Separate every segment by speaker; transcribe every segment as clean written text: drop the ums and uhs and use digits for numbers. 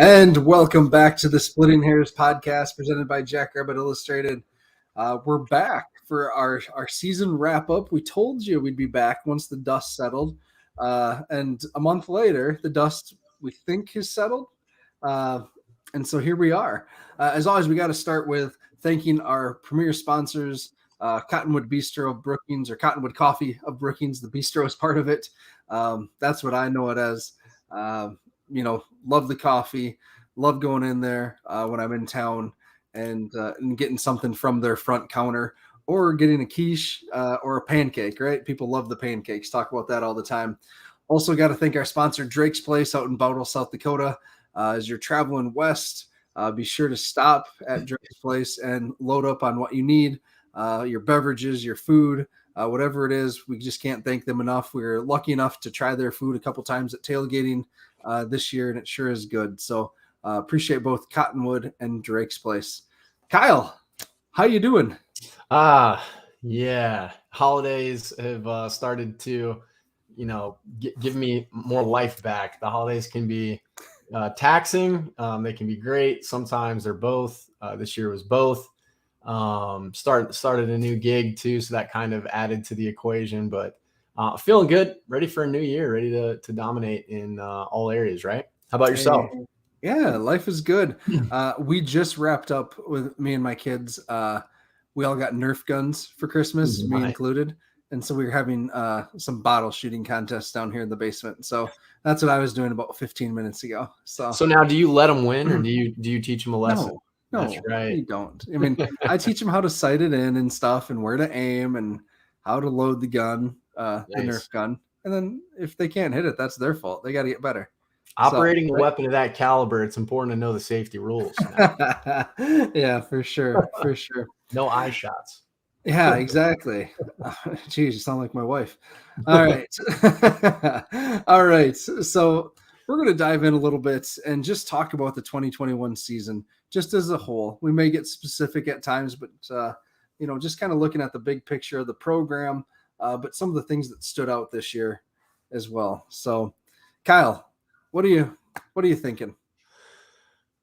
Speaker 1: And welcome back to the Splitting Hares podcast presented by Jackrabbit Illustrated. We're back for our season wrap up. We told you we'd be back once the dust settled. And a month later, the dust we think has settled. And so here we are. As always, we got to start with thanking our premier sponsors, Cottonwood Bistro of Brookings, or Cottonwood Coffee of Brookings. The bistro is part of it. That's what I know it as. Love the coffee, love going in there when I'm in town and getting something from their front counter or getting a quiche or a pancake, right? People love the pancakes. Talk about that all the time. Also got to thank our sponsor, Drake's Place out in Bowdle, South Dakota. As you're traveling west, be sure to stop at Drake's Place and load up on what you need, your beverages, your food, whatever it is. We just can't thank them enough. We were lucky enough to try their food a couple times at tailgating this year, and it sure is good. So appreciate both Cottonwood and Drake's Place. Kyle, how you doing?
Speaker 2: Yeah. Holidays have started to, give me more life back. The holidays can be taxing. They can be great. Sometimes they're both. This year was both. Started a new gig too, so that kind of added to the equation. But feeling good, ready for a new year, ready to dominate in all areas, right? How about yourself?
Speaker 1: Yeah, life is good. We just wrapped up with me and my kids. We all got Nerf guns for Christmas, me included. And so we were having some bottle shooting contests down here in the basement. So that's what I was doing about 15 minutes ago. So
Speaker 2: now do you let them win or do you teach them a lesson?
Speaker 1: No,
Speaker 2: that's right.
Speaker 1: You don't. I mean, I teach them how to sight it in and stuff and where to aim and how to load the gun. The Nerf gun, and then if they can't hit it, that's their fault. They got to get better.
Speaker 2: Operating a weapon of that caliber, it's important to know the safety rules.
Speaker 1: Yeah, for sure.
Speaker 2: No eye shots.
Speaker 1: Yeah, exactly. Geez, you sound like my wife. All right. All right. So we're going to dive in a little bit and just talk about the 2021 season just as a whole. We may get specific at times, but just kind of looking at the big picture of the program. But some of the things that stood out this year as well. So, Kyle, what are you thinking?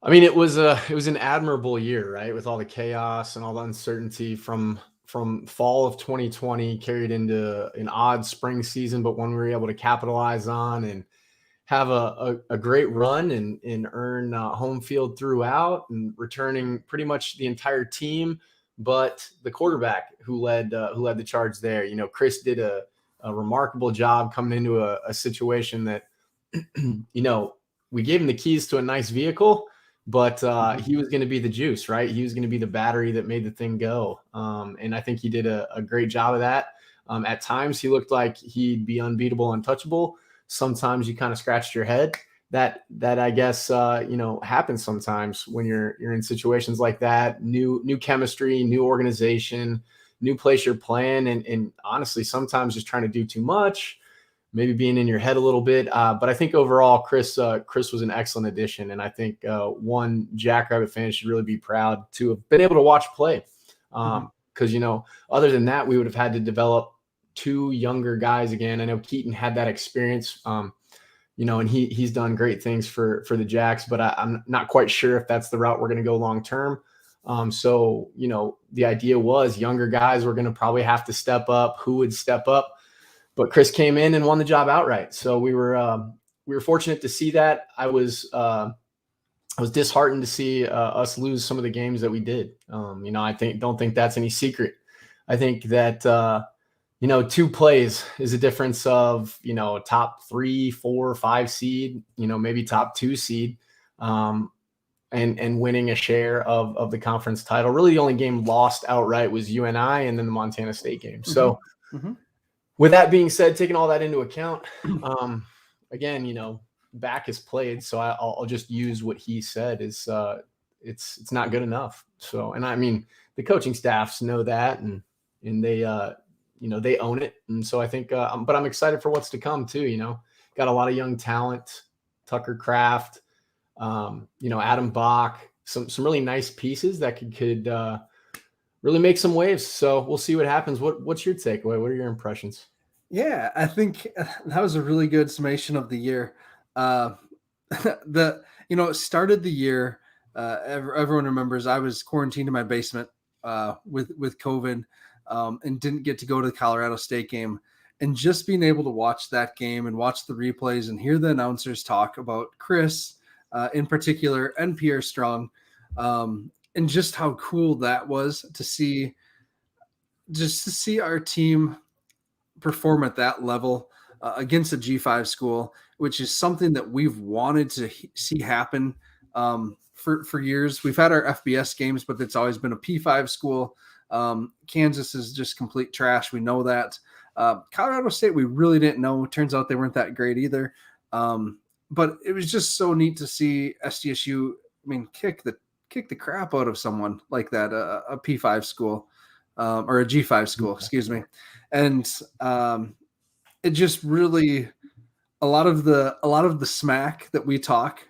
Speaker 2: I mean, it was an admirable year, right? With all the chaos and all the uncertainty from fall of 2020 carried into an odd spring season, but one we were able to capitalize on and have a great run and earn home field throughout and returning pretty much the entire team. But the quarterback who led the charge there, Chris did a remarkable job coming into a situation that, we gave him the keys to a nice vehicle, but he was going to be the juice, right? He was going to be the battery that made the thing go. And I think he did a great job of that. At times he looked like he'd be unbeatable, untouchable. Sometimes you kind of scratched your head. That I guess happens sometimes when you're in situations like that. New chemistry, new organization, new place you're playing, and honestly, sometimes just trying to do too much, maybe being in your head a little bit. But I think overall, Chris was an excellent addition, and I think one Jackrabbit fan should really be proud to have been able to watch play. Because other than that, we would have had to develop two younger guys again. I know Keaton had that experience. And he's done great things for the Jacks, but I'm not quite sure if that's the route we're going to go long term. So the idea was younger guys were going to probably have to step up. Who would step up? But Chris came in and won the job outright. So we were fortunate to see that. I was disheartened to see us lose some of the games that we did. I don't think that's any secret. I think that 2 plays is a difference of, top 3, 4, 5 seed, maybe top 2 seed, and winning a share of the conference title. Really, the only game lost outright was UNI and then the Montana State game. So with that being said, taking all that into account, again, Bach has played. So I'll just use what he said is it's not good enough. So, and I mean, the coaching staffs know that and they, they own it. And so I think, but I'm excited for what's to come too. Got a lot of young talent, Tucker Kraft, Adam Bach, some really nice pieces that could really make some waves. So we'll see what happens. What's your takeaway? What are your impressions?
Speaker 1: Yeah, I think that was a really good summation of the year. it started the year. Everyone remembers I was quarantined in my basement with COVID, and didn't get to go to the Colorado State game. And just being able to watch that game and watch the replays and hear the announcers talk about Chris in particular and Pierre Strong, and just how cool that was to see our team perform at that level against a G5 school, which is something that we've wanted to see happen for years. We've had our FBS games, but it's always been a P5 school. Kansas is just complete trash. We know that. Colorado State, we really didn't know. Turns out they weren't that great either. But it was just so neat to see SDSU, kick the crap out of someone like that, a P5 school, or a G5 school, excuse me. And it just really, a lot of the smack that we talk,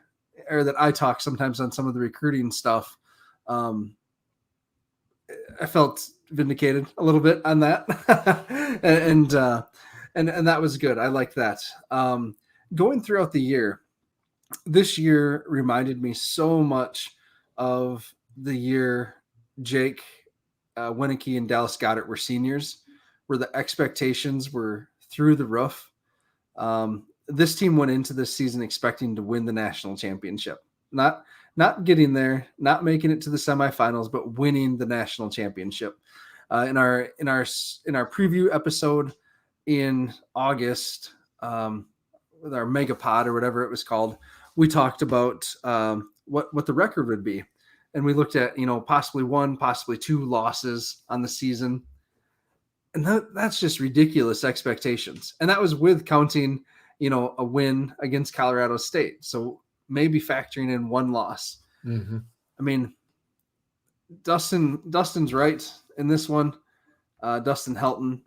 Speaker 1: or that I talk sometimes on some of the recruiting stuff, I felt vindicated a little bit on that. and that was good. I liked that. Going throughout the year, this year reminded me so much of the year Jake Winicky and Dallas Goddard were seniors, where the expectations were through the roof. This team went into this season expecting to win the national championship, not getting there, not making it to the semifinals, but winning the national championship. In our preview episode in August, with our mega pod or whatever it was called, we talked about what the record would be, and we looked at possibly one, possibly two losses on the season, and that's just ridiculous expectations. And that was with counting a win against Colorado State, so maybe factoring in one loss.
Speaker 2: Mm-hmm.
Speaker 1: Dustin's right in this one. Dustin Helton,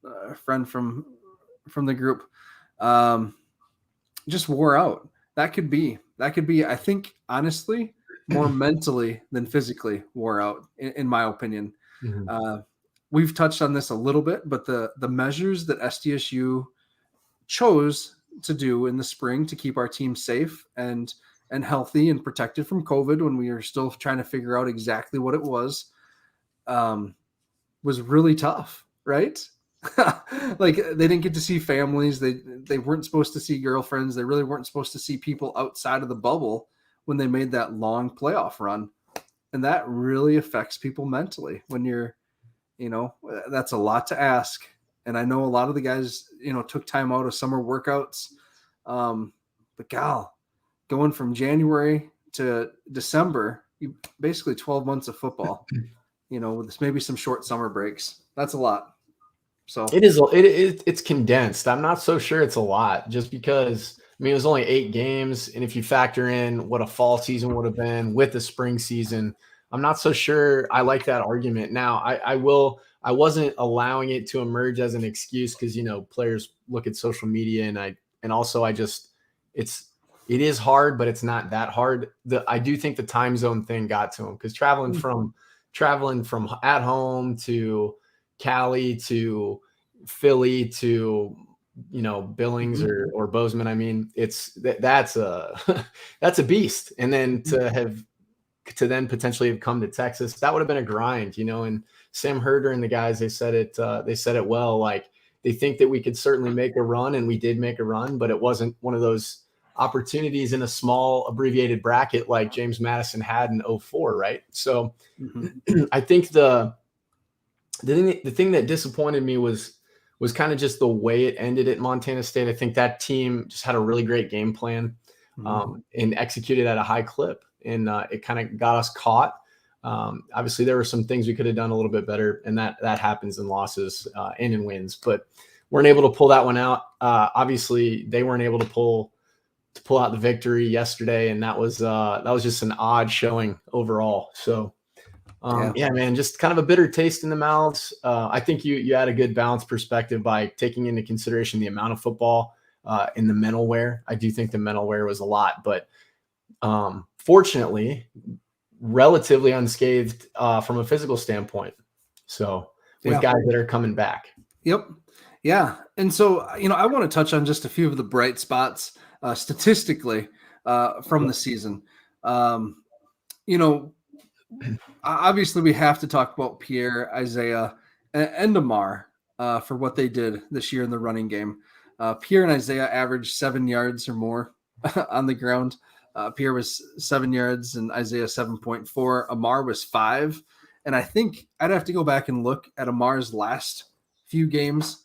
Speaker 1: a friend from the group, just wore out. That could be, I think, honestly, more mentally than physically wore out, in my opinion.
Speaker 2: Mm-hmm.
Speaker 1: We've touched on this a little bit, but the measures that SDSU chose to do in the spring to keep our team safe and healthy and protected from COVID, when we were still trying to figure out exactly what it was really tough, right? Like, they didn't get to see families. They weren't supposed to see girlfriends. They really weren't supposed to see people outside of the bubble when they made that long playoff run. And that really affects people mentally when you're, that's a lot to ask. And I know a lot of the guys, took time out of summer workouts. But gal, going from January to December, basically 12 months of football, with maybe some short summer breaks. That's a lot. So
Speaker 2: it's condensed. I'm not so sure it's a lot, just because it was only 8 games, and if you factor in what a fall season would have been with the spring season, I'm not so sure I like that argument. Now, I wasn't allowing it to emerge as an excuse, because players look at social media, and also it is hard, but it's not that hard. I do think the time zone thing got to them, because traveling from at home to Cali to Philly to Billings or Bozeman, that's a beast. And then to then potentially have come to Texas, that would have been a grind, and Sam Herder and the guys, they said it well. Like, they think that we could certainly make a run, and we did make a run, but it wasn't one of those opportunities in a small abbreviated bracket like James Madison had in 2004, right? So I think the thing that disappointed me was kind of just the way it ended at Montana State. I think that team just had a really great game plan, and executed at a high clip, and it kind of got us caught. Obviously, there were some things we could have done a little bit better, and that happens in losses and in wins, but weren't able to pull that one out. Obviously, they weren't able to pull out the victory yesterday, and that was just an odd showing overall. So yeah, man, just kind of a bitter taste in the mouths. I think you had a good balanced perspective by taking into consideration the amount of football in the mental wear. I do think the mental wear was a lot, but fortunately, relatively unscathed from a physical standpoint. So with guys that are coming back.
Speaker 1: Yep. Yeah. And so, I want to touch on just a few of the bright spots statistically from the season. You know, obviously we have to talk about Pierre, Isaiah, and Amar for what they did this year in the running game. Pierre and Isaiah averaged 7 yards or more on the ground. Pierre was 7 yards and Isaiah 7.4. Amar was 5. And I think I'd have to go back and look at Amar's last few games.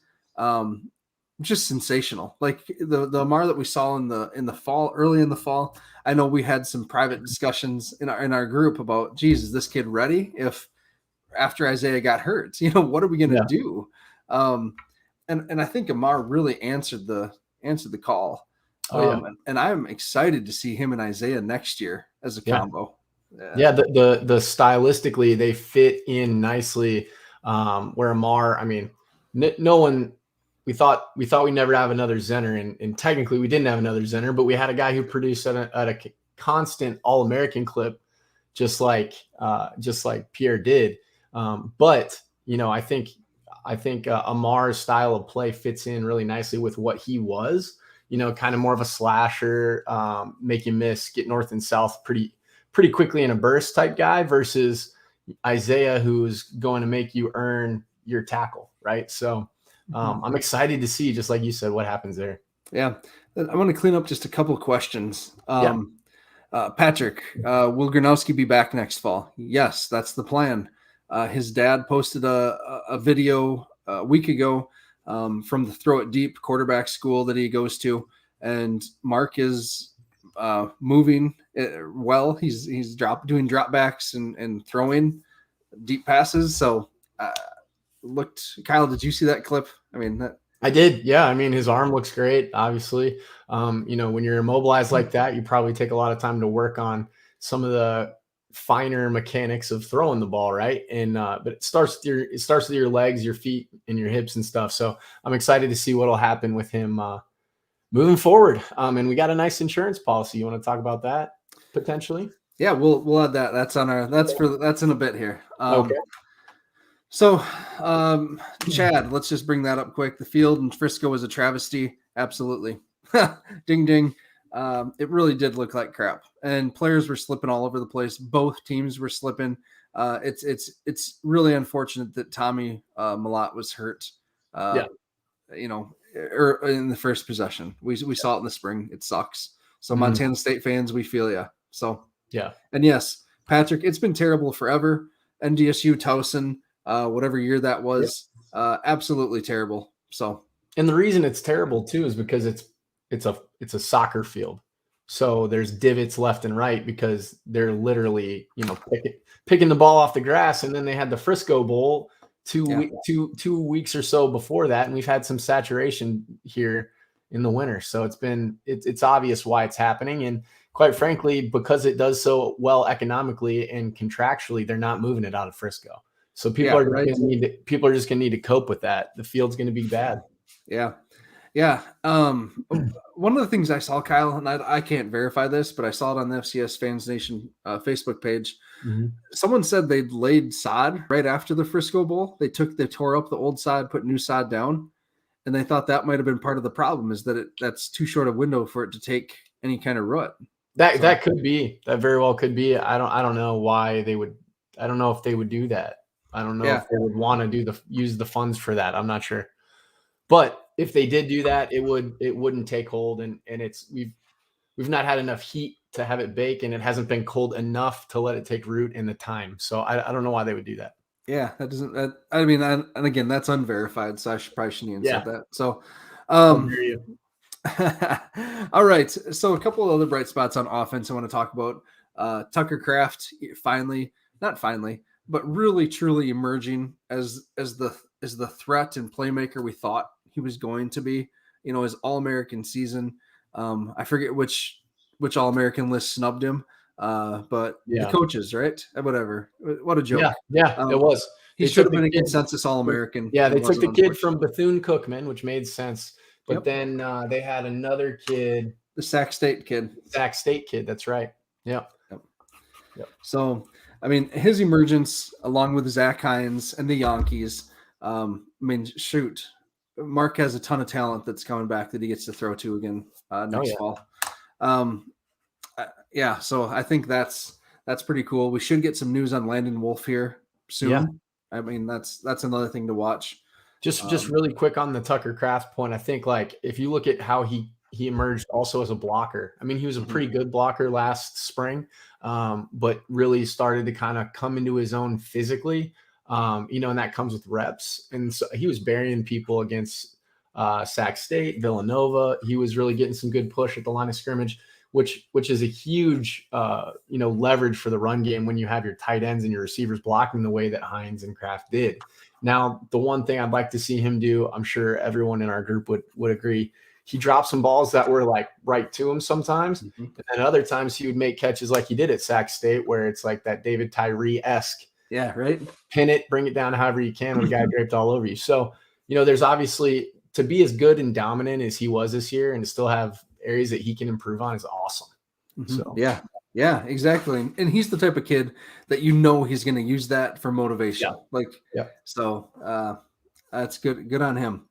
Speaker 1: Just sensational. Like the Amar that we saw in the fall, early in the fall. I know we had some private discussions in our group about, geez, is this kid ready? If after Isaiah got hurt, what are we going to do? And I think Amar really answered the call. And I'm excited to see him and Isaiah next year as a combo.
Speaker 2: Yeah, the stylistically they fit in nicely. Where Amar, I mean, no one. We thought we'd never have another Zenner, and technically we didn't have another Zenner, but we had a guy who produced at a constant All-American clip, just like Pierre did. But I think Amar's style of play fits in really nicely with what he was. Kind of more of a slasher, make you miss, get north and south pretty quickly in a burst type guy versus Isaiah, who's going to make you earn your tackle, right? So I'm excited to see, just like you said, what happens there.
Speaker 1: Yeah. I want to clean up just a couple of questions. Patrick, will Gronowski be back next fall? Yes, that's the plan. His dad posted a video a week ago from the Throw It Deep quarterback school that he goes to, and Mark is moving well. He's doing dropbacks and throwing deep passes. So Kyle, did you see that clip? I mean,
Speaker 2: I did. Yeah. I mean, his arm looks great, obviously. When you're immobilized like that, you probably take a lot of time to work on some of the finer mechanics of throwing the ball, right? And but it starts with your legs, your feet, and your hips and stuff. So I'm excited to see what'll happen with him moving forward. And we got a nice insurance policy. You want to talk about that potentially?
Speaker 1: Yeah, we'll add that. That's in a bit here.
Speaker 2: Okay.
Speaker 1: So, Chad, let's just bring that up quick. The field in Frisco was a travesty. Absolutely. Ding, ding. It really did look like crap, and players were slipping all over the place. Both teams were slipping. It's really unfortunate that Tommy Malott was hurt. Or in the first possession. We saw it in the spring. It sucks. So Montana State fans, we feel ya. So
Speaker 2: yeah.
Speaker 1: And yes, Patrick, it's been terrible forever. NDSU Towson, whatever year that was, absolutely terrible. So,
Speaker 2: and the reason it's terrible too is because it's a soccer field. So there's divots left and right because they're literally, picking the ball off the grass. And then they had the Frisco Bowl 2 weeks or so before that. And we've had some saturation here in the winter. So it's obvious why it's happening. And quite frankly, because it does so well economically and contractually, they're not moving it out of Frisco. So people are just going to need to cope with that. The field's going to be bad.
Speaker 1: Yeah. Yeah. One of the things I saw, Kyle, and I can't verify this, but I saw it on the FCS Fans Nation Facebook page.
Speaker 2: Mm-hmm.
Speaker 1: Someone said they'd laid sod right after the Frisco Bowl. They tore up the old sod, put new sod down, and they thought that might have been part of the problem, is that that's too short a window for it to take any kind of root.
Speaker 2: That could be. That very well could be. I don't know why they would. I don't know if they would do that. I don't know if they would want to use the funds for that. I'm not sure. But if they did do that, it wouldn't take hold, and we've not had enough heat to have it bake, and it hasn't been cold enough to let it take root in the time. So I don't know why they would do that.
Speaker 1: Yeah, that doesn't. And again, that's unverified, so I probably shouldn't even say that. So, all right. So a couple of other bright spots on offense I want to talk about. Tucker Kraft but really truly emerging as the threat and playmaker we thought he was going to be. His All-American season. I forget which All-American list snubbed him. But the coaches, right? Whatever. What a joke.
Speaker 2: Yeah, it was.
Speaker 1: He should have been a consensus All-American.
Speaker 2: Yeah, they took the kid from Bethune-Cookman, which made sense. But then they had another kid.
Speaker 1: The Sac State kid.
Speaker 2: That's right. Yep.
Speaker 1: So, his emergence along with Zach Hines and the Yankees, shoot. Mark has a ton of talent that's coming back that he gets to throw to again next fall. Yeah, so I think that's pretty cool. We should get some news on Landon Wolf here
Speaker 2: Yeah.
Speaker 1: soon. I mean, that's another thing to watch.
Speaker 2: Just really quick on the Tucker Kraft point. I think like if you look at how he emerged also as a blocker. I mean, he was a pretty good blocker last spring, but really started to kind of come into his own physically. And that comes with reps. And so he was burying people against Sac State, Villanova. He was really getting some good push at the line of scrimmage, which is a huge leverage for the run game when you have your tight ends and your receivers blocking the way that Hines and Kraft did. Now, the one thing I'd like to see him do, I'm sure everyone in our group would agree, he dropped some balls that were like right to him sometimes. And then other times he would make catches like he did at Sac State, where it's like that David Tyree-esque.
Speaker 1: Yeah, right.
Speaker 2: Pin it, bring it down however you can with a guy draped all over you. So, there's obviously, to be as good and dominant as he was this year and to still have areas that he can improve on is awesome. So
Speaker 1: yeah, exactly. And he's the type of kid that he's going to use that for motivation. So that's good on him.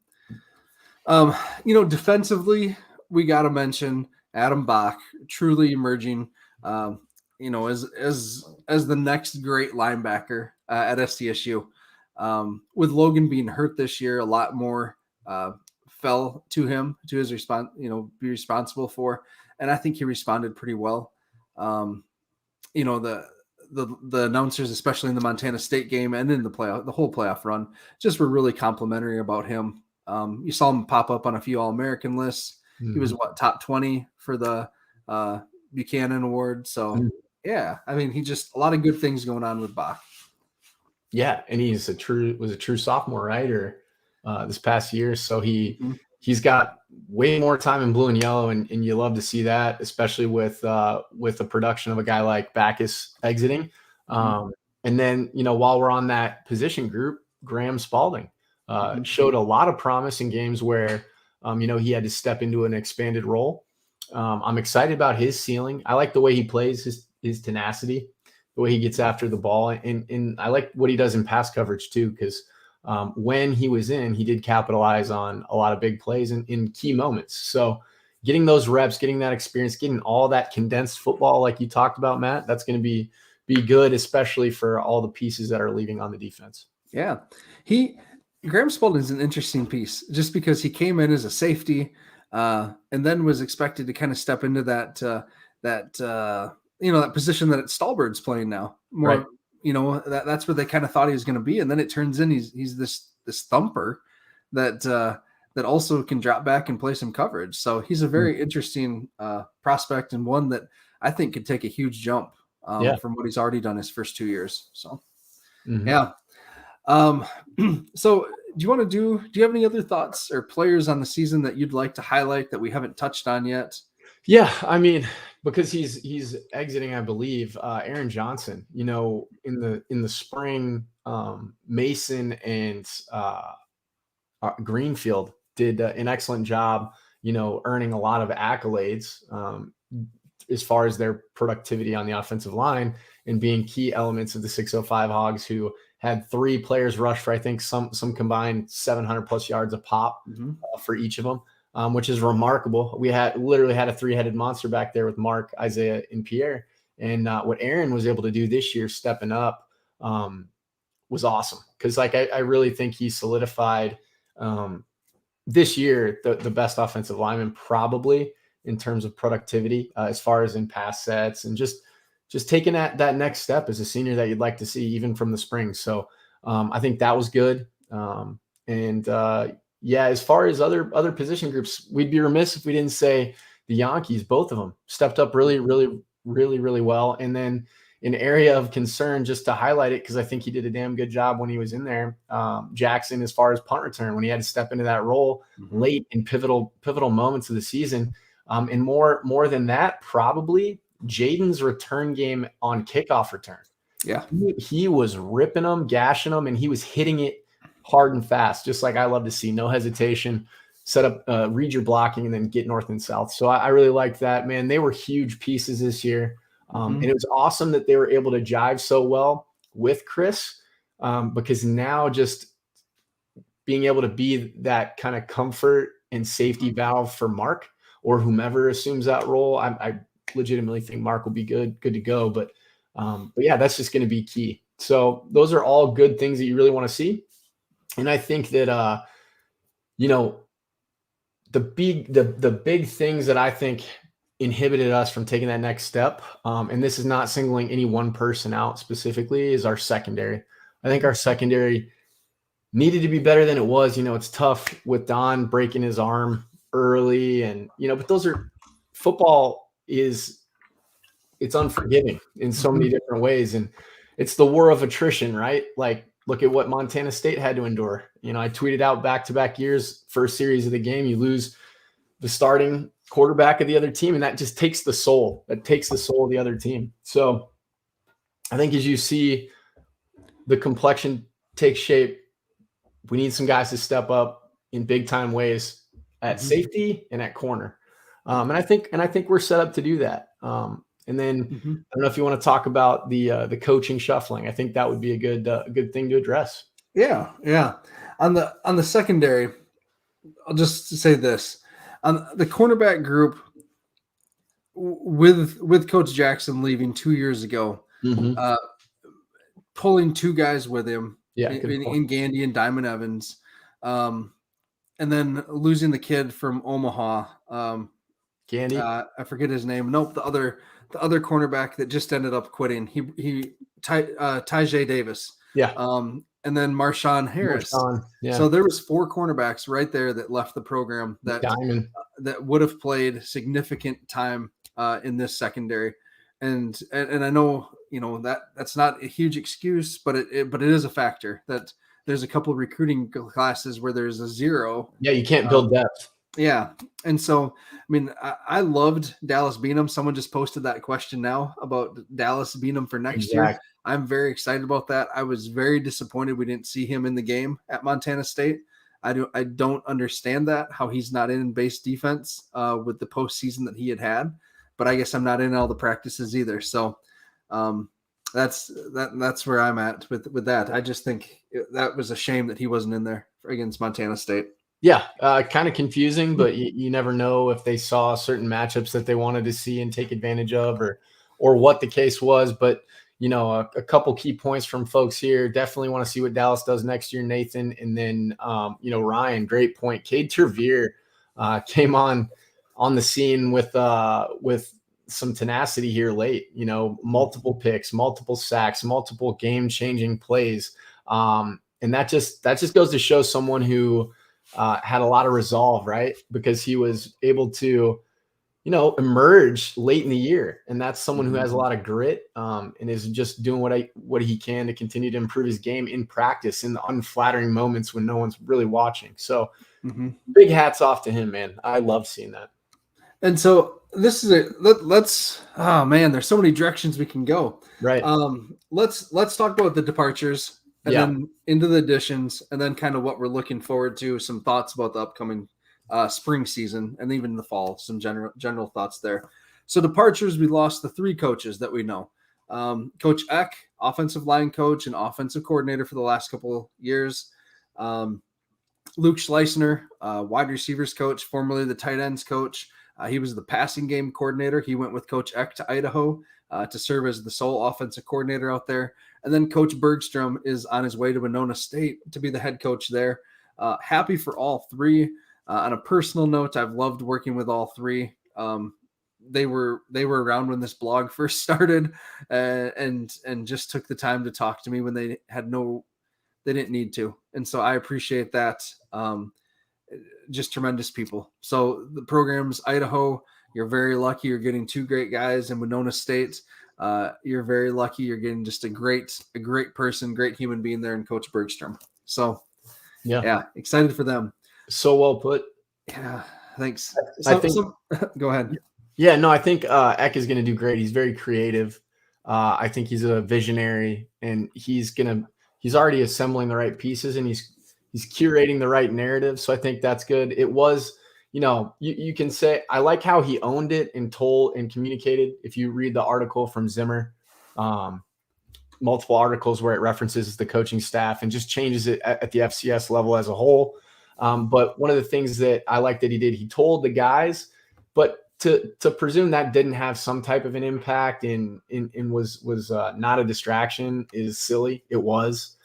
Speaker 1: Defensively, we got to mention Adam Bach, truly emerging, as the next great linebacker at SDSU. With Logan being hurt this year, a lot more fell to him, to his response, be responsible for. And I think he responded pretty well. The announcers, especially in the Montana State game and in the whole playoff run, just were really complimentary about him. You saw him pop up on a few All-American lists. He was top 20 for the Buchanan Award. So yeah, I mean, he just a lot of good things going on with Bach.
Speaker 2: Yeah, and was a true sophomore, right? Or this past year. So he's got way more time in blue and yellow, and you love to see that, especially with the production of a guy like Bacchus exiting. And then, while we're on that position group, Graham Spaulding showed a lot of promise in games where, he had to step into an expanded role. I'm excited about his ceiling. I like the way he plays, his tenacity, the way he gets after the ball. And I like what he does in pass coverage too, because when he was in, he did capitalize on a lot of big plays in key moments. So getting those reps, getting that experience, getting all that condensed football like you talked about, Matt, that's going to be good, especially for all the pieces that are leaving on the defense.
Speaker 1: Yeah. Graham Spaulding is an interesting piece just because he came in as a safety and then was expected to kind of step into that position that Stallbird's playing now. More, right. That's where they kind of thought he was going to be. And then it turns in he's this thumper that also can drop back and play some coverage. So he's a very interesting prospect, and one that I think could take a huge jump from what he's already done his first 2 years. So, yeah. So do you have any other thoughts or players on the season that you'd like to highlight that we haven't touched on yet?
Speaker 2: Yeah, I mean, because he's exiting, I believe, Aaron Johnson, in the spring, Mason and Greenfield did an excellent job, earning a lot of accolades as far as their productivity on the offensive line and being key elements of the 605 Hogs, who had 3 players rush for, I think, some combined 700 plus yards a pop for each of them. Which is remarkable. We literally had a 3-headed monster back there with Mark, Isaiah, and Pierre. And what Aaron was able to do this year, stepping up, was awesome. Because I really think he solidified this year the best offensive lineman probably in terms of productivity, as far as in pass sets and just taking that next step as a senior that you'd like to see even from the spring. So I think that was good. Yeah, as far as other position groups, we'd be remiss if we didn't say the Yankees, both of them stepped up really, really, really, really well. And then an area of concern, just to highlight it, because I think he did a damn good job when he was in there, Jackson, as far as punt return, when he had to step into that role late in pivotal moments of the season. And more than that, probably Jaden's return game on kickoff return.
Speaker 1: Yeah,
Speaker 2: he was ripping them, gashing them, and he was hitting it hard and fast, just like I love to see. No hesitation, set up, read your blocking, and then get north and south. So I really liked that, man. They were huge pieces this year. And it was awesome that they were able to jive so well with Chris, because now just being able to be that kind of comfort and safety valve for Mark or whomever assumes that role, legitimately think Mark will be good to go. But yeah, that's just going to be key. So those are all good things that you really want to see. And I think that, the big things that I think inhibited us from taking that next step, and this is not singling any one person out specifically, is our secondary. I think our secondary needed to be better than it was. It's tough with Don breaking his arm early, and but those are football it's unforgiving in so many different ways, and it's the war of attrition, right? Like, look at what Montana State had to endure. I tweeted out back-to-back years, first series of the game, you lose the starting quarterback of the other team, and that just takes the soul. That takes the soul of the other team. So I think as you see the complexion take shape, we need some guys to step up in big time ways at safety and at corner. And I think we're set up to do that. And then I don't know if you want to talk about the coaching shuffling. I think that would be a good thing to address.
Speaker 1: Yeah. On the secondary, I'll just say this: on the cornerback group, with Coach Jackson leaving 2 years ago, pulling two guys with him, in Gandy and Diamond Evans, and then losing the kid from Omaha,
Speaker 2: Gandy.
Speaker 1: I forget his name. Nope, the other cornerback that just ended up quitting. Tyjae Davis.
Speaker 2: Yeah.
Speaker 1: And then Marshawn Harris.
Speaker 2: Yeah.
Speaker 1: So there was 4 cornerbacks right there that left the program that would have played significant time in this secondary. And I know, that's not a huge excuse, but it is a factor that there's a couple of recruiting classes where there's a 0.
Speaker 2: Yeah, you can't build depth.
Speaker 1: Yeah. And so, I loved Dallas Beanham. Someone just posted that question now about Dallas Beanham for next year. I'm very excited about that. I was very disappointed we didn't see him in the game at Montana State. I don't understand that, how he's not in base defense with the postseason that he had. But I guess I'm not in all the practices either. So that's where I'm at with that. I just think that was a shame that he wasn't in there against Montana State.
Speaker 2: Yeah, kind of confusing, but you never know if they saw certain matchups that they wanted to see and take advantage of, or what the case was. But a couple key points from folks here. Definitely want to see what Dallas does next year, Nathan, and then Ryan. Great point. Cade Tervier came on the scene with some tenacity here late. Multiple picks, multiple sacks, multiple game-changing plays, and that just goes to show someone who had a lot of resolve, right? Because he was able to, emerge late in the year. And that's someone who has a lot of grit and is just doing what he can to continue to improve his game in practice in the unflattering moments when no one's really watching. So big hats off to him, man. I love seeing that.
Speaker 1: And so this is let's there's so many directions we can go.
Speaker 2: Right.
Speaker 1: Let's talk about the departures. And then into the additions, and then kind of what we're looking forward to, some thoughts about the upcoming spring season and even the fall, some general thoughts there. So departures, we lost the 3 coaches that we know. Coach Eck, offensive line coach and offensive coordinator for the last couple of years. Luke Schleisner, wide receivers coach, formerly the tight ends coach. He was the passing game coordinator. He went with Coach Eck to Idaho to serve as the sole offensive coordinator out there. And then Coach Bergstrom is on his way to Winona State to be the head coach there. Happy for all 3. On a personal note, I've loved working with all 3. They were around when this blog first started, and just took the time to talk to me when they didn't need to. And so I appreciate that. Just tremendous people. So the programs, Idaho, you're very lucky. You're getting 2 great guys, in Winona State. You're very lucky. You're getting just a great person, great human being there in Coach Bergstrom. So yeah, excited for them.
Speaker 2: So well put.
Speaker 1: Yeah, thanks. Go ahead.
Speaker 2: Yeah, no, I think Eck is going to do great. He's very creative. I think he's a visionary, and he's already assembling the right pieces, and he's curating the right narrative. So I think that's good. It was, you can say, I like how he owned it and told and communicated. If you read the article from Zimmer, multiple articles where it references the coaching staff and just changes it at the FCS level as a whole. But one of the things that I like that he did, he told the guys, but to presume that didn't have some type of an impact and was not a distraction is silly. It was.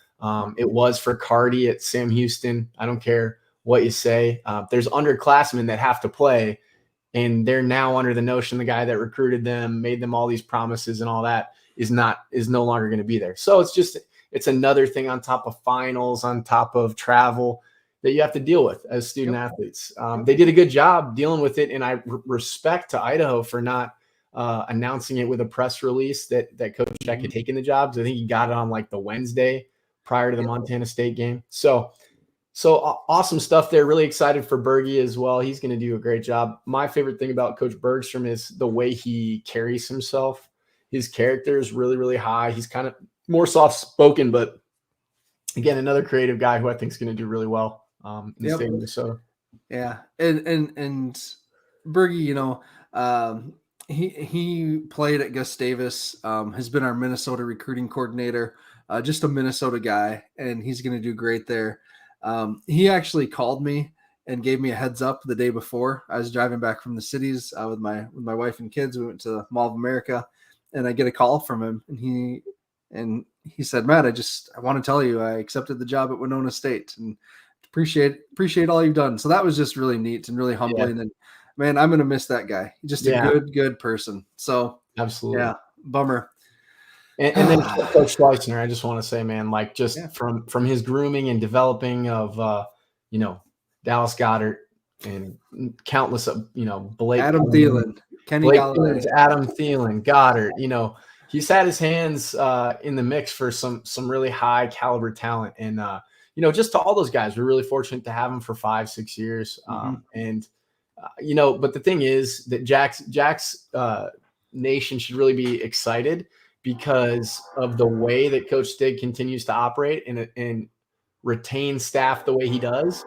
Speaker 2: It was for Cardi at Sam Houston. I don't care what you say. There's underclassmen that have to play, and they're now under the notion the guy that recruited them, made them all these promises and all that is no longer going to be there. So it's another thing on top of finals, on top of travel that you have to deal with as student athletes. They did a good job dealing with it, and I respect to Idaho for not announcing it with a press release that Coach Check had taken the jobs. I think he got it on like the Wednesday prior to the Montana State game. So awesome stuff there. Really excited for Bergie as well. He's going to do a great job. My favorite thing about Coach Bergstrom is the way he carries himself. His character is really, really high. He's kind of more soft-spoken, but again, another creative guy who I think is going to do really well in the state of Minnesota.
Speaker 1: Yeah, and Bergie, he played at Gustavus, has been our Minnesota recruiting coordinator, just a Minnesota guy, and he's going to do great there. He actually called me and gave me a heads up the day before. I was driving back from the cities with my wife and kids. We went to the Mall of America, and I get a call from him, and he said, "Matt, I want to tell you I accepted the job at Winona State and appreciate all you've done." So that was just really neat and really humbling. Yeah. And man, I'm going to miss that guy. Just a good person. So
Speaker 2: absolutely.
Speaker 1: Yeah. Bummer.
Speaker 2: And then Coach Schleisner, I just want to say, man, like from his grooming and developing of, Dallas Goedert and countless of, Blake.
Speaker 1: Adam Thielen, Kenny Galladay.
Speaker 2: Adam Thielen, Goddard, he's had his hands in the mix for some really high caliber talent. And, just to all those guys, we're really fortunate to have him for 5-6 years. But the thing is that Jack's nation should really be excited because of the way that Coach Stig continues to operate and retain staff the way he does,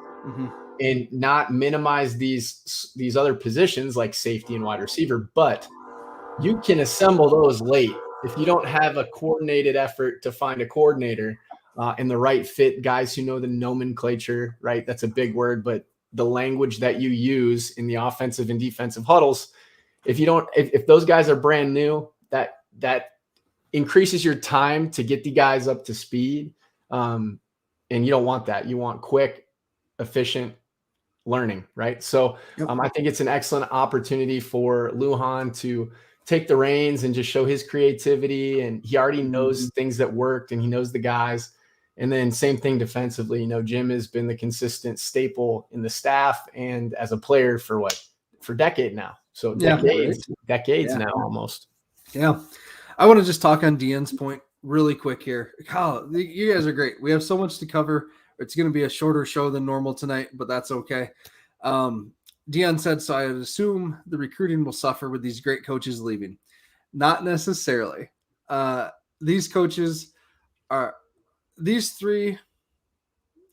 Speaker 2: and not minimize these other positions like safety and wide receiver. But you can assemble those late if you don't have a coordinated effort to find a coordinator and the right fit guys who know the nomenclature, right? That's a big word, but the language that you use in the offensive and defensive huddles. If those guys are brand new, that increases your time to get the guys up to speed. And you don't want that. You want quick, efficient learning, right? So I think it's an excellent opportunity for Lujan to take the reins and just show his creativity. And he already knows things that worked and he knows the guys. And then same thing defensively. Jim has been the consistent staple in the staff and as a player for decade now. So decades now almost.
Speaker 1: Yeah. I want to just talk on Deion's point really quick here. Kyle, you guys are great. We have so much to cover. It's going to be a shorter show than normal tonight, but that's okay. Deion said, so I would assume the recruiting will suffer with these great coaches leaving. Not necessarily. These coaches these three,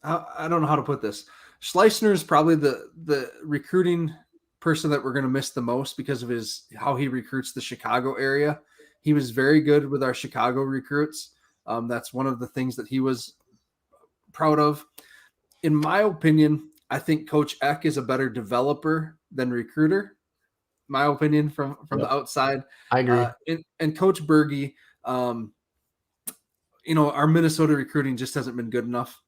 Speaker 1: I don't know how to put this. Schleisner is probably the recruiting person that we're going to miss the most because of how he recruits the Chicago area. He was very good with our Chicago recruits. That's one of the things that he was proud of. In my opinion, I think Coach Eck is a better developer than recruiter. My opinion from the outside.
Speaker 2: I agree.
Speaker 1: And Coach Bergie, our Minnesota recruiting just hasn't been good enough.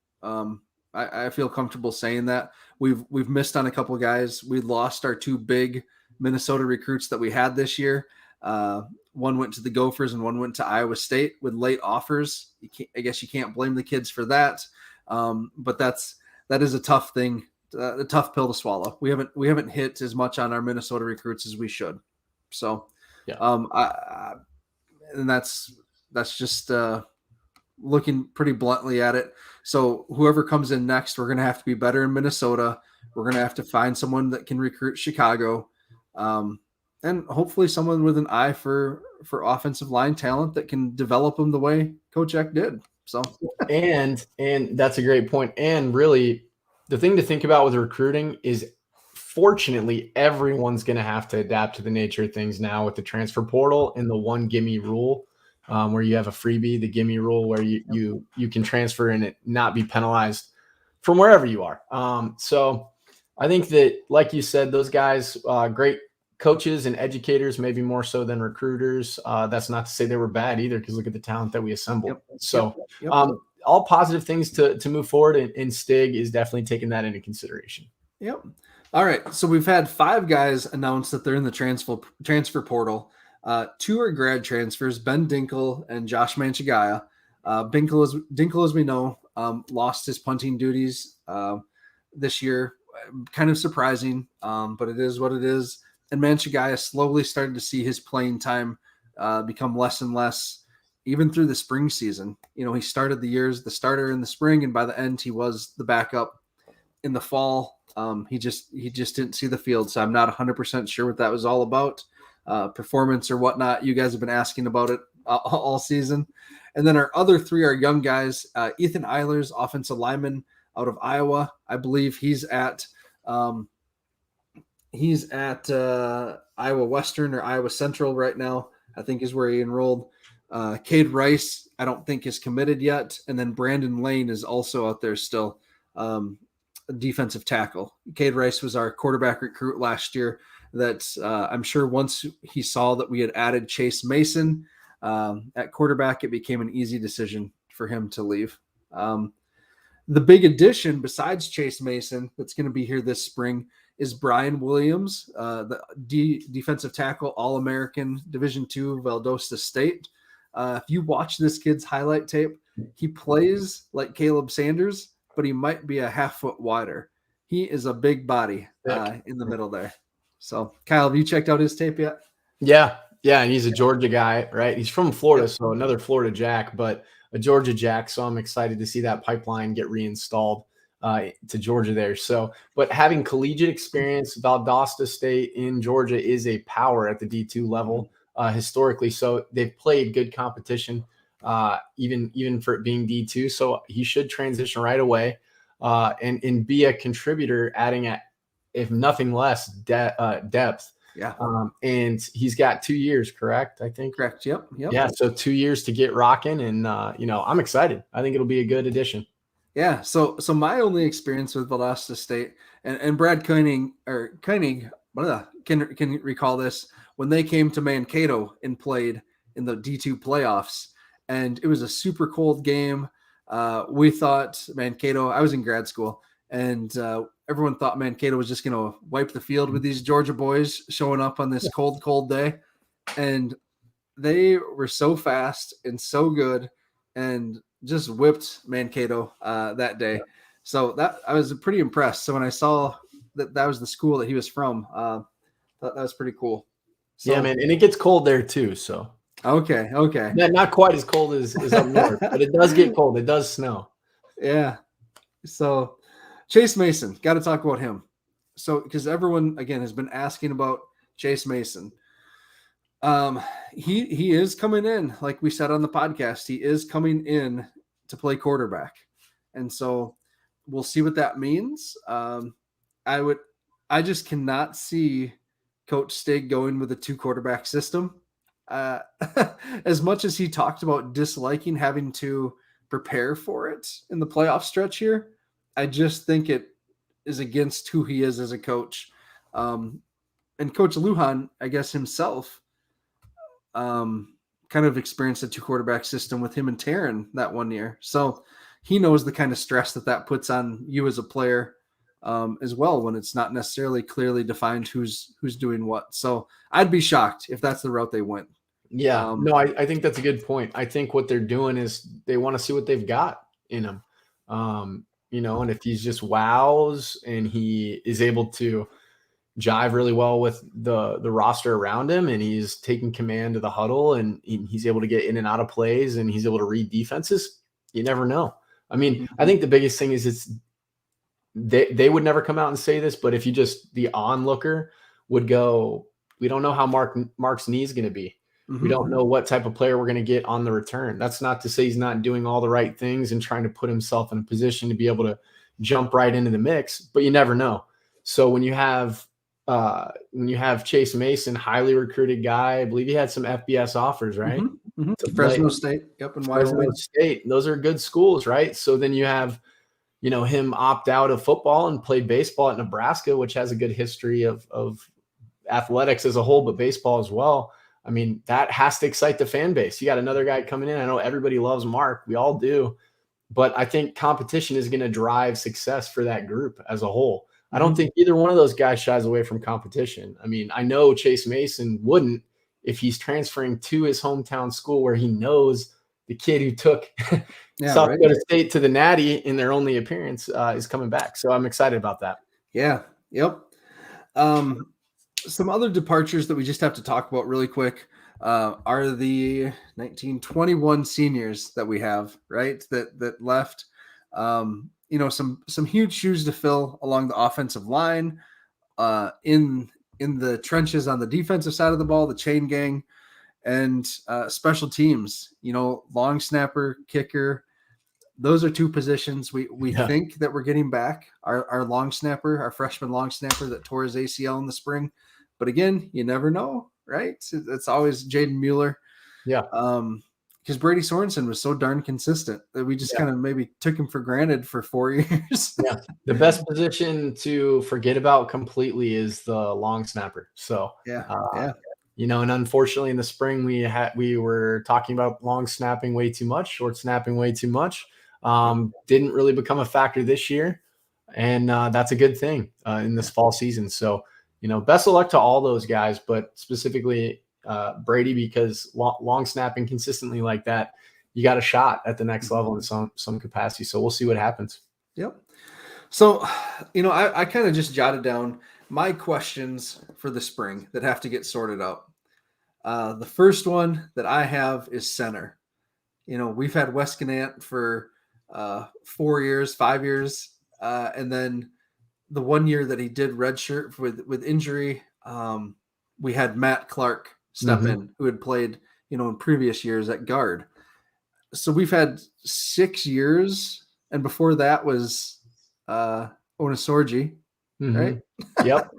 Speaker 1: I feel comfortable saying that. We've missed on a couple of guys. We lost our two big Minnesota recruits that we had this year. One went to the Gophers and one went to Iowa State with late offers. I guess you can't blame the kids for that. But that is a tough thing, a tough pill to swallow. We haven't hit as much on our Minnesota recruits as we should. So, and that's just looking pretty bluntly at it. So whoever comes in next, we're going to have to be better in Minnesota. We're going to have to find someone that can recruit Chicago. And hopefully someone with an eye for offensive line talent that can develop them the way Coach Eck did. So,
Speaker 2: and that's a great point. And really the thing to think about with recruiting is fortunately everyone's going to have to adapt to the nature of things now with the transfer portal and the one gimme rule, where you have a freebie, the gimme rule, where you can transfer and it not be penalized from wherever you are. So I think that, like you said, those guys, great coaches and educators, maybe more so than recruiters. That's not to say they were bad either, because look at the talent that we assembled. All positive things to move forward, and Stig is definitely taking that into consideration.
Speaker 1: Yep. All right. So we've had 5 guys announce that they're in the transfer portal. 2 are grad transfers, Ben Dinkle and Josh Manchigaya. Dinkle, as we know, lost his punting duties this year. Kind of surprising, but it is what it is. And Manchigaya slowly started to see his playing time become less and less, even through the spring season. He started the year as the starter in the spring, and by the end, he was the backup in the fall. He just didn't see the field, so I'm not 100% sure what that was all about, performance or whatnot. You guys have been asking about it all season. And then our other 3 are young guys. Ethan Eiler's offensive lineman out of Iowa. I believe he's at Iowa Western or Iowa Central right now, I think is where he enrolled. Cade Rice, I don't think is committed yet. And then Brandon Lane is also out there still, a defensive tackle. Cade Rice was our quarterback recruit last year that I'm sure once he saw that we had added Chase Mason at quarterback, it became an easy decision for him to leave. The big addition besides Chase Mason that's going to be here this spring is Brian Williams, the defensive tackle, All-American Division II Valdosta State. If you watch this kid's highlight tape, he plays like Caleb Sanders, but he might be a half foot wider. He is a big body in the middle there. So, Kyle, have you checked out his tape yet?
Speaker 2: Yeah, and he's a Georgia guy, right? He's from Florida, so another Florida Jack, but a Georgia Jack. So I'm excited to see that pipeline get reinstalled to Georgia there. So, but having collegiate experience, Valdosta State in Georgia is a power at the D2 level historically. So they've played good competition, even for it being D2. So he should transition right away and be a contributor, adding if nothing less depth.
Speaker 1: Yeah.
Speaker 2: And he's got 2 years, correct? I think.
Speaker 1: Correct. Yep.
Speaker 2: Yeah. So 2 years to get rocking. And, I'm excited. I think it'll be a good addition.
Speaker 1: Yeah. So my only experience with Valdosta State and Brad Koenig can recall this when they came to Mankato and played in the D2 playoffs. And it was a super cold game. We thought Mankato, I was in grad school, and everyone thought Mankato was just going to wipe the field with these Georgia boys showing up on this cold day. And they were so fast and so good and just whipped Mankato that day. So I was pretty impressed. So when I saw that was the school that he was from, thought that was pretty cool. So,
Speaker 2: yeah, man. And it gets cold there too. So.
Speaker 1: Okay.
Speaker 2: Yeah, not quite as cold as up north, but it does get cold. It does snow.
Speaker 1: Yeah. So Chase Mason, got to talk about him. So, because everyone again has been asking about Chase Mason. He is coming in, like we said on the podcast, he is coming in to play quarterback. And so we'll see what that means. I just cannot see Coach Stig going with a 2 quarterback system. As much as he talked about disliking having to prepare for it in the playoff stretch here, I just think it is against who he is as a coach. And Coach Lujan, I guess himself, kind of experienced a 2 quarterback system with him and Taryn that one year. So he knows the kind of stress that puts on you as a player as well, when it's not necessarily clearly defined who's doing what. So I'd be shocked if that's the route they went.
Speaker 2: Yeah, no, I think that's a good point. I think what they're doing is they want to see what they've got in him. And if he's just wows and he is able to jive really well with the roster around him, and he's taking command of the huddle, and he's able to get in and out of plays, and he's able to read defenses, you never know. I mean, I think the biggest thing is they would never come out and say this, but if you just, the onlooker would go, we don't know how Mark's knee is going to be. We don't know what type of player we're going to get on the return. That's not to say he's not doing all the right things and trying to put himself in a position to be able to jump right into the mix, but you never know. So when you have Chase Mason, highly recruited guy, I believe he had some FBS offers, right?
Speaker 1: Fresno State, yep, and
Speaker 2: Fresno State. Those are good schools, right? So then you have, him opt out of football and play baseball at Nebraska, which has a good history of athletics as a whole, but baseball as well. I mean, that has to excite the fan base. You got another guy coming in. I know everybody loves Mark. We all do. But I think competition is going to drive success for that group as a whole. I don't think either one of those guys shies away from competition. I mean, I know Chase Mason wouldn't if he's transferring to his hometown school where he knows the kid who took South Dakota State to the Natty in their only appearance is coming back. So I'm excited about that.
Speaker 1: Yeah. Yep. Some other departures that we just have to talk about really quick are the 1921 seniors that we have, right? That left. Some huge shoes to fill along the offensive line, in the trenches on the defensive side of the ball, the chain gang, and special teams. Long snapper, kicker. Those are two positions we think that we're getting back. Our long snapper, our freshman long snapper that tore his ACL in the spring. But again, you never know, right? It's always Jaden Mueller.
Speaker 2: Yeah.
Speaker 1: Because Brady Sorensen was so darn consistent that we just kind of maybe took him for granted for 4 years.
Speaker 2: Yeah. The best position to forget about completely is the long snapper. So, and unfortunately in the spring we were talking about long snapping way too much, short snapping way too much. Didn't really become a factor this year. And that's a good thing in this fall season. So, best of luck to all those guys, but specifically Brady, because long snapping consistently like that, you got a shot at the next level in some capacity. So we'll see what happens.
Speaker 1: Yep. So, I kind of just jotted down my questions for the spring that have to get sorted out. The first one that I have is center. We've had Wes Ganant for 4 years, 5 years, and then the 1 year that he did redshirt with injury, we had Matt Clark step in, who had played, in previous years at guard. So we've had 6 years, and before that was Onasorgi, right?
Speaker 2: Yep.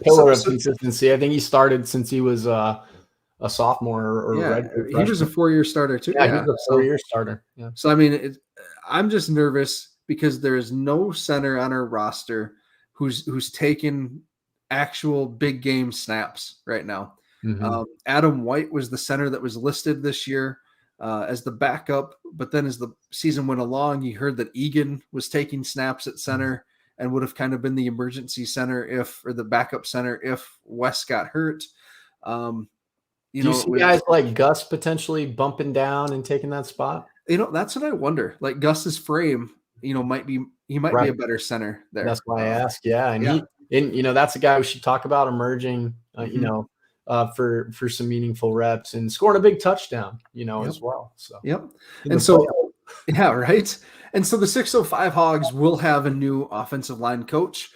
Speaker 2: Pillar of consistency. I think he started since he was a sophomore
Speaker 1: he was a 4-year starter too.
Speaker 2: Yeah, he was a 4-year starter. Yeah.
Speaker 1: So I mean, I'm just nervous because there is no center on our roster who's taken actual big game snaps right now. Adam White was the center that was listed this year as the backup, but then as the season went along, you heard that Egan was taking snaps at center and would have kind of been the emergency center or the backup center if Wes got hurt.
Speaker 2: Do you see guys like Gus potentially bumping down and taking that spot?
Speaker 1: That's what I wonder. Like Gus's frame, he might be a better center there.
Speaker 2: That's why I ask. Yeah. And that's a guy we should talk about emerging, for some meaningful reps and scoring a big touchdown, as well. So,
Speaker 1: And so, right. And so the 605 Hogs will have a new offensive line coach.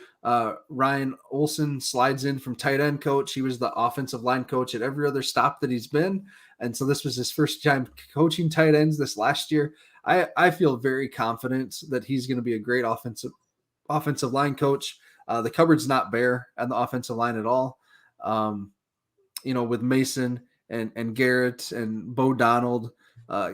Speaker 1: Ryan Olson slides in from tight end coach. He was the offensive line coach at every other stop that he's been. And so this was his first time coaching tight ends this last year. I feel very confident that he's going to be a great offensive line coach. The cupboard's not bare on the offensive line at all. With Mason and Garrett and Bo Donald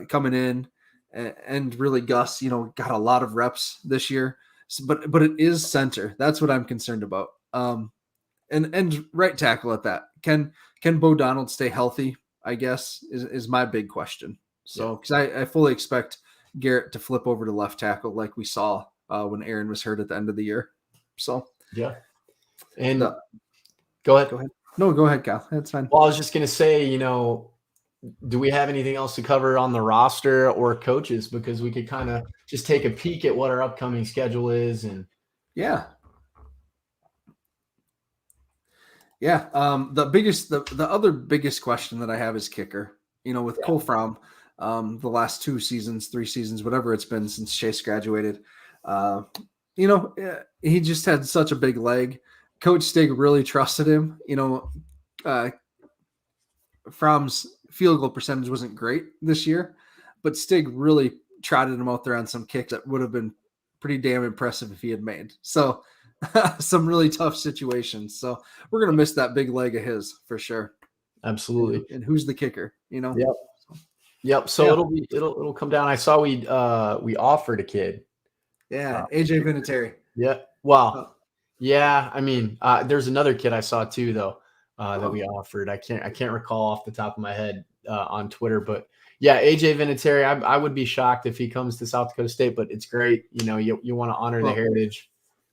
Speaker 1: coming in and really Gus, got a lot of reps this year. But it is center. That's what I'm concerned about. And right tackle at that. Can Bo Donald stay healthy? I guess is my big question. So because I fully expect Garrett to flip over to left tackle like we saw when Aaron was hurt at the end of the year. So
Speaker 2: and go ahead.
Speaker 1: No, go ahead, Kyle. That's fine.
Speaker 2: Well, I was just gonna say, do we have anything else to cover on the roster or coaches? Because we could kind of just take a peek at what our upcoming schedule is. And
Speaker 1: the other biggest question that I have is kicker. With Cole Fromm, the last 2 seasons, 3 seasons, whatever it's been since Chase graduated, he just had such a big leg. Coach Stig really trusted him. Fromm's field goal percentage wasn't great this year, but Stig really trotted him out there on some kicks that would have been pretty damn impressive if he had made. So some really tough situations. So we're going to miss that big leg of his for sure.
Speaker 2: Absolutely.
Speaker 1: And who's the kicker,
Speaker 2: Yep. So it'll come down. I saw we offered a kid.
Speaker 1: Yeah. AJ Vinatieri.
Speaker 2: Yeah. Wow. Yeah. I mean, there's another kid I saw too, though. that we offered. I can't recall off the top of my head on Twitter, but yeah, AJ Vinatieri. I would be shocked if he comes to South Dakota State, but it's great. You want to honor the heritage.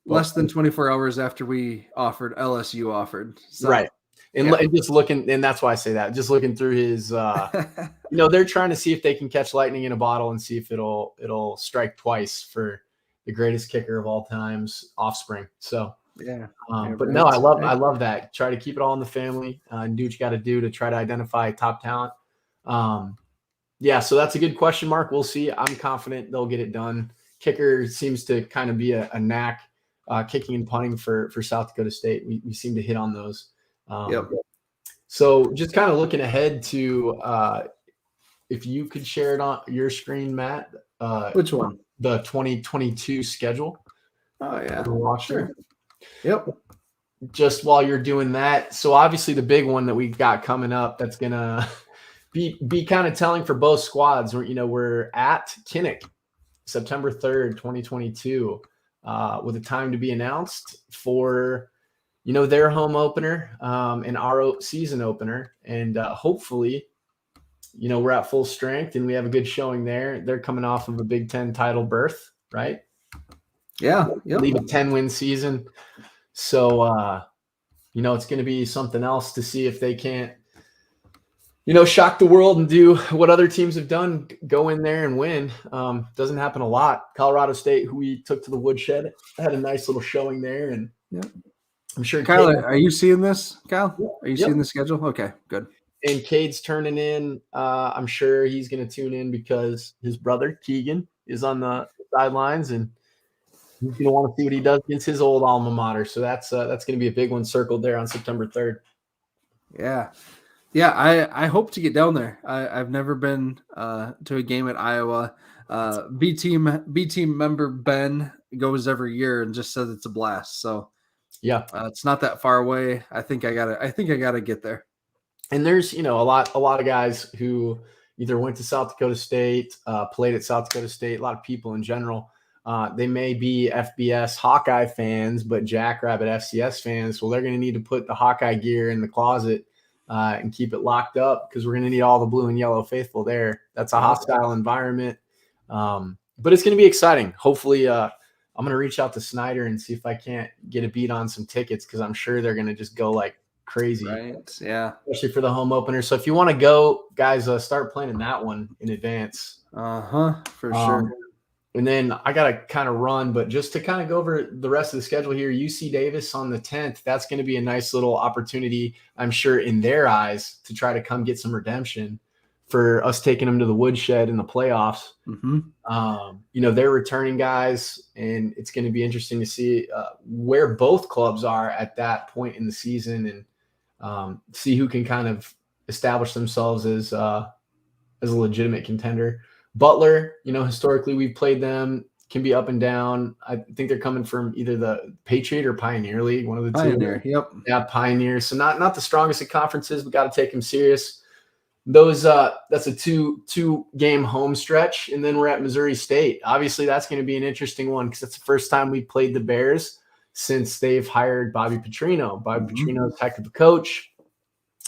Speaker 1: Less than 24 hours after we offered, LSU offered. So,
Speaker 2: right. And just looking, and that's why I say that. Just looking through his, they're trying to see if they can catch lightning in a bottle and see if it'll strike twice for the greatest kicker of all time's offspring. So
Speaker 1: yeah.
Speaker 2: But no, I love that. Try to keep it all in the family and do what you got to do to try to identify top talent. Yeah, so that's a good question mark. We'll see. I'm confident they'll get it done. Kicker seems to kind of be a knack, kicking and punting for South Dakota State. We seem to hit on those. So just kind of looking ahead to if you could share it on your screen, Matt.
Speaker 1: Which one?
Speaker 2: The 2022 schedule.
Speaker 1: Oh, yeah.
Speaker 2: Sure.
Speaker 1: Yep.
Speaker 2: Just while you're doing that, so obviously the big one that we got coming up that's gonna be kind of telling for both squads. We're at Kinnick, September 3rd, 2022, with a time to be announced for their home opener and our season opener, and hopefully we're at full strength and we have a good showing there. They're coming off of a Big Ten title berth, right?
Speaker 1: Yeah.
Speaker 2: Leave a 10-win season. So, it's going to be something else to see if they can't, shock the world and do what other teams have done, go in there and win. Doesn't happen a lot. Colorado State, who we took to the woodshed, had a nice little showing there. And I'm sure
Speaker 1: Kyle, are you seeing this, Kyle? Are you seeing the schedule? Okay, good.
Speaker 2: And Cade's turning in. I'm sure he's going to tune in because his brother, Keegan, is on the sidelines, and he's going to want to see what he does against his old alma mater. So that's going to be a big one circled there on September 3rd.
Speaker 1: Yeah, I hope to get down there. I've never been to a game at Iowa. B team member Ben goes every year and just says it's a blast. So
Speaker 2: yeah,
Speaker 1: it's not that far away. I think I gotta get there.
Speaker 2: And there's a lot of guys who either went to South Dakota State, played at South Dakota State. A lot of people in general. They may be FBS Hawkeye fans, but Jackrabbit FCS fans. Well, they're going to need to put the Hawkeye gear in the closet and keep it locked up because we're going to need all the blue and yellow faithful there. That's a hostile environment, but it's going to be exciting. Hopefully, I'm going to reach out to Snyder and see if I can't get a beat on some tickets because I'm sure they're going to just go like crazy.
Speaker 1: Right. Yeah.
Speaker 2: Especially for the home opener. So if you want to go, guys, start planning that one in advance.
Speaker 1: For sure.
Speaker 2: And then I got to kind of run, but just to kind of go over the rest of the schedule here, UC Davis on the 10th, that's going to be a nice little opportunity, I'm sure, in their eyes to try to come get some redemption for us taking them to the woodshed in the playoffs. They're returning guys, and it's going to be interesting to see where both clubs are at that point in the season and see who can kind of establish themselves as a legitimate contender. Butler, historically we've played them, can be up and down. I think they're coming from either the Patriot or Pioneer League, one of the two.
Speaker 1: Pioneer, yep.
Speaker 2: Yeah, Pioneer. So not the strongest of conferences. We got to take them serious. Those that's a two game home stretch, and then we're at Missouri State. Obviously, that's going to be an interesting one because it's the first time we played the Bears since they've hired Bobby Petrino. Bobby Petrino's heck of a coach.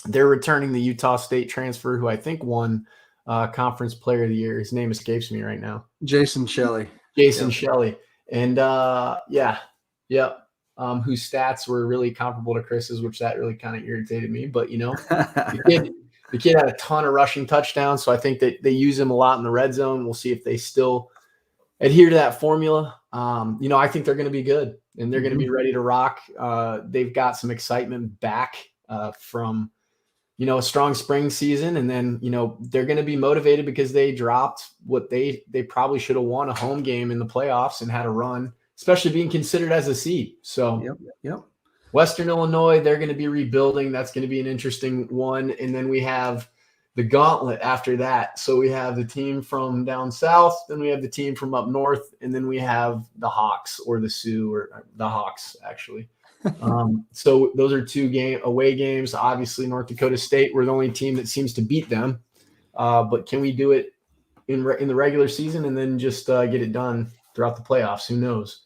Speaker 2: They're returning the Utah State transfer, who I think won Conference Player of the Year. His name escapes me right now.
Speaker 1: Jason Shelley.
Speaker 2: Shelley. And whose stats were really comparable to Chris's, which that really kind of irritated me. But the kid had a ton of rushing touchdowns, so I think that they use him a lot in the red zone. We'll see if they still adhere to that formula. I think they're going to be good, and they're going to be ready to rock. They've got some excitement back from a strong spring season. And then, they're going to be motivated because they dropped what they probably should have won a home game in the playoffs and had a run, especially being considered as a seed. So
Speaker 1: yep.
Speaker 2: Western Illinois, they're going to be rebuilding. That's going to be an interesting one. And then we have the gauntlet after that. So we have the team from down south, then we have the team from up north, and then we have the Hawks or the Sioux, or the Hawks actually. So those are two away games. Obviously, North Dakota State, we're the only team that seems to beat them. But can we do it in the regular season and then just get it done throughout the playoffs? Who knows?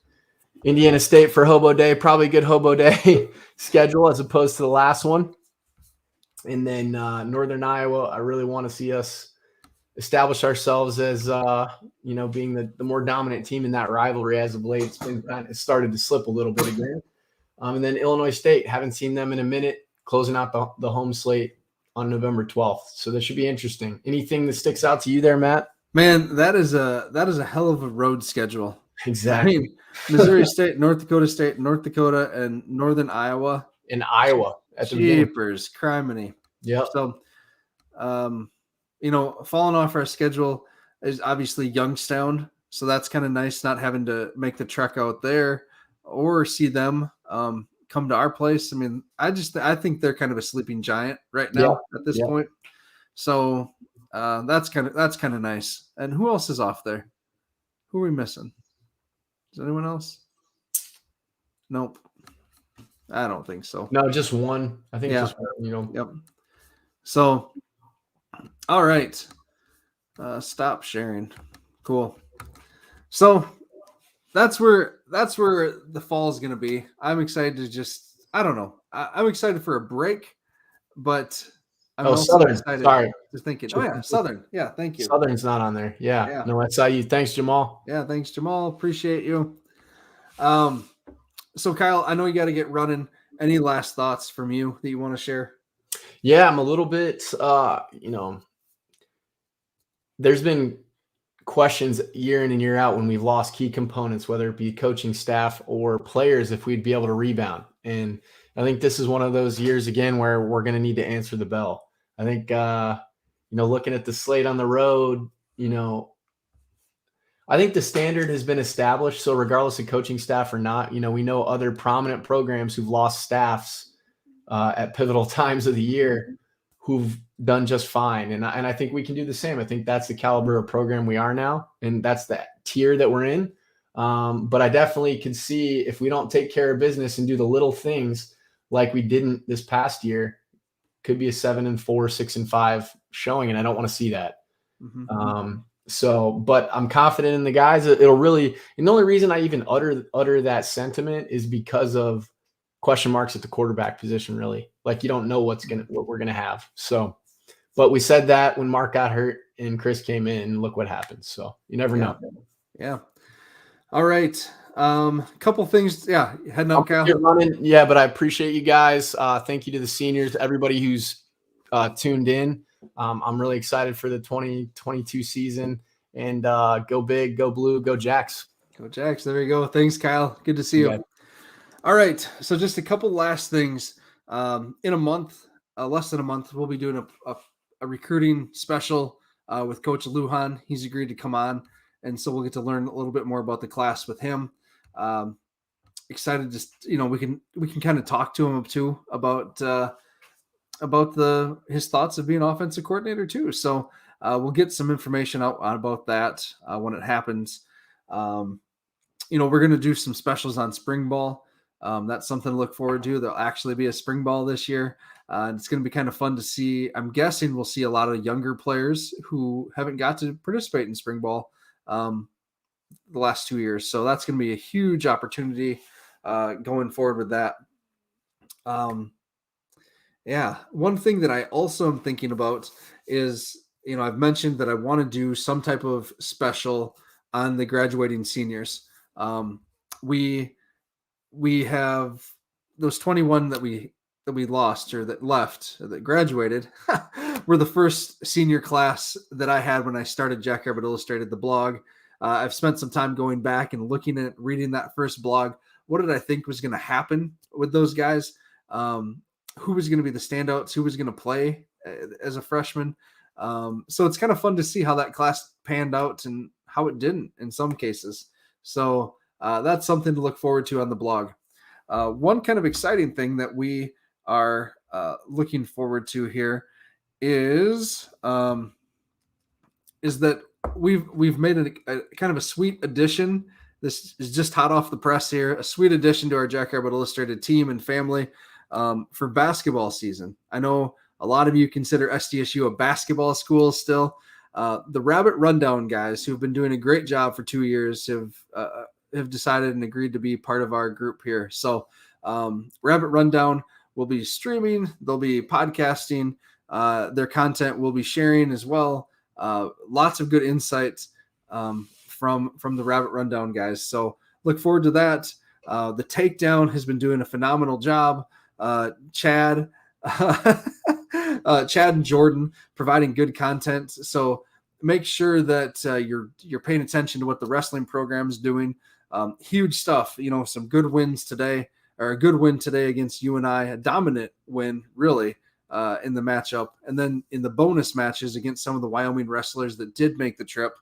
Speaker 2: Indiana State for Hobo Day, probably a good Hobo Day schedule as opposed to the last one. And then Northern Iowa, I really want to see us establish ourselves as being the more dominant team in that rivalry. As of late, it's started to slip a little bit again. And then Illinois State, haven't seen them in a minute, closing out the home slate on November 12th. So that should be interesting. Anything that sticks out to you there, Matt?
Speaker 1: Man, that is a hell of a road schedule.
Speaker 2: Exactly.
Speaker 1: I mean, Missouri State, North Dakota, and Northern Iowa.
Speaker 2: In Iowa at the beginning.
Speaker 1: Jeepers, criminy.
Speaker 2: Yep.
Speaker 1: So, falling off our schedule is obviously Youngstown. So that's kind of nice not having to make the trek out there or see them come to our place. I mean, I think they're kind of a sleeping giant right now at this point. So that's kind of nice. And who else is off there? Who are we missing? Is anyone else? Nope. I don't think so.
Speaker 2: No, just one. I think just one,
Speaker 1: Yep. So, all right. Stop sharing. Cool. So that's where the fall is going to be. I'm excited to I don't know. I'm excited for a break, but I'm also
Speaker 2: Southern.
Speaker 1: excited
Speaker 2: Sorry.
Speaker 1: to thinking. Oh yeah, Southern. Yeah, thank you.
Speaker 2: Southern's not on there. Yeah. No, I saw you. Thanks, Jamal.
Speaker 1: Yeah, thanks, Jamal. Appreciate you. So Kyle, I know you got to get running. Any last thoughts from you that you want to share?
Speaker 2: Yeah, I'm a little bit, there's been questions year in and year out when we've lost key components, whether it be coaching staff or players, if we'd be able to rebound. And I think this is one of those years again where we're going to need to answer the bell. I think, looking at the slate on the road, I think the standard has been established. So regardless of coaching staff or not, we know other prominent programs who've lost staffs at pivotal times of the year who've done just fine. And I think we can do the same. I think that's the caliber of program we are now. And that's the tier that we're in. But I definitely can see if we don't take care of business and do the little things like we didn't this past year, could be a 7-4, 6-5 showing. And I don't want to see that.
Speaker 1: Mm-hmm.
Speaker 2: But I'm confident in the guys. It'll really, and the only reason I even utter that sentiment is because of question marks at the quarterback position, really. Like you don't know what we're going to have. So, but we said that when Mark got hurt and Chris came in, and look what happened. So you never know.
Speaker 1: Yeah. All right. Couple things. Yeah. Heading up, Cal.
Speaker 2: Yeah, but I appreciate you guys. Thank you to the seniors, everybody who's tuned in. I'm really excited for the 2022 season, and go big, go blue, go Jacks.
Speaker 1: Go Jacks. There you go. Thanks, Kyle. Good to see you. All right. So just a couple last things. In a month, less than a month, we'll be doing a recruiting special with Coach Lujan. He's agreed to come on. And so we'll get to learn a little bit more about the class with him. Excited to, we can kind of talk to him too about his thoughts of being offensive coordinator too. So we'll get some information out about that when it happens. We're going to do some specials on spring ball. That's something to look forward to. There'll actually be a spring ball this year. It's going to be kind of fun to see. I'm guessing we'll see a lot of younger players who haven't got to participate in spring ball the last 2 years. So that's going to be a huge opportunity going forward with that. Yeah. One thing that I also am thinking about is, I've mentioned that I want to do some type of special on the graduating seniors. We have those 21 that we lost or that left or that graduated were the first senior class that I had when I started Jack Rabbit Illustrated, the blog. I've spent some time going back and reading that first blog. What did I think was going to happen with those guys? Who was going to be the standouts? Who was going to play as a freshman? So it's kind of fun to see how that class panned out and how it didn't in some cases. So that's something to look forward to on the blog. One kind of exciting thing that we are looking forward to here is that we've made a kind of a sweet addition. This is just hot off the press here. A sweet addition to our Jack Rabbit Illustrated team and family for basketball season. I know a lot of you consider SDSU a basketball school still. The Rabbit Rundown guys, who've been doing a great job for 2 years, have decided and agreed to be part of our group here. So Rabbit Rundown will be streaming. They'll be podcasting. Their content will be sharing as well. Lots of good insights from the Rabbit Rundown guys. So look forward to that. The Takedown has been doing a phenomenal job. Chad and Jordan providing good content. So make sure that you're paying attention to what the wrestling program is doing. Huge stuff. Some good wins today, or a good win today against you and I, a dominant win, really, in the matchup. And then in the bonus matches against some of the Wyoming wrestlers that did make the trip,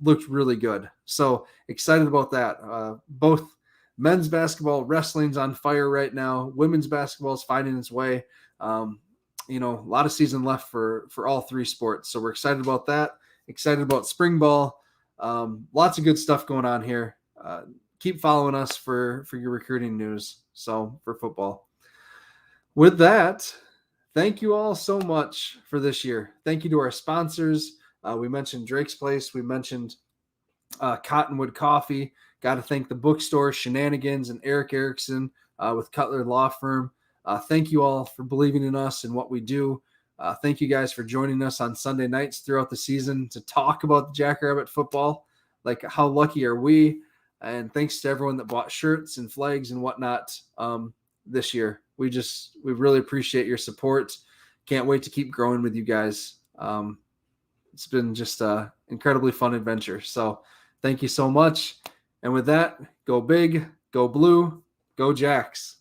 Speaker 1: looked really good. So excited about that. Both men's basketball, wrestling's on fire right now. Women's basketball is finding its way. A lot of season left for all three sports. So we're excited about that. Excited about spring ball. Lots of good stuff going on here. Keep following us for your recruiting news. So for football. With that, thank you all so much for this year. Thank you to our sponsors. We mentioned Drake's Place. We mentioned Cottonwood Coffee. Got to thank the bookstore, Shenanigans, and Eric Erickson with Cutler Law Firm. Thank you all for believing in us and what we do. Thank you guys for joining us on Sunday nights throughout the season to talk about the Jackrabbit football. Like, how lucky are we? And thanks to everyone that bought shirts and flags and whatnot this year. We really appreciate your support. Can't wait to keep growing with you guys. It's been just an incredibly fun adventure. So thank you so much. And with that, go big, go blue, go Jacks.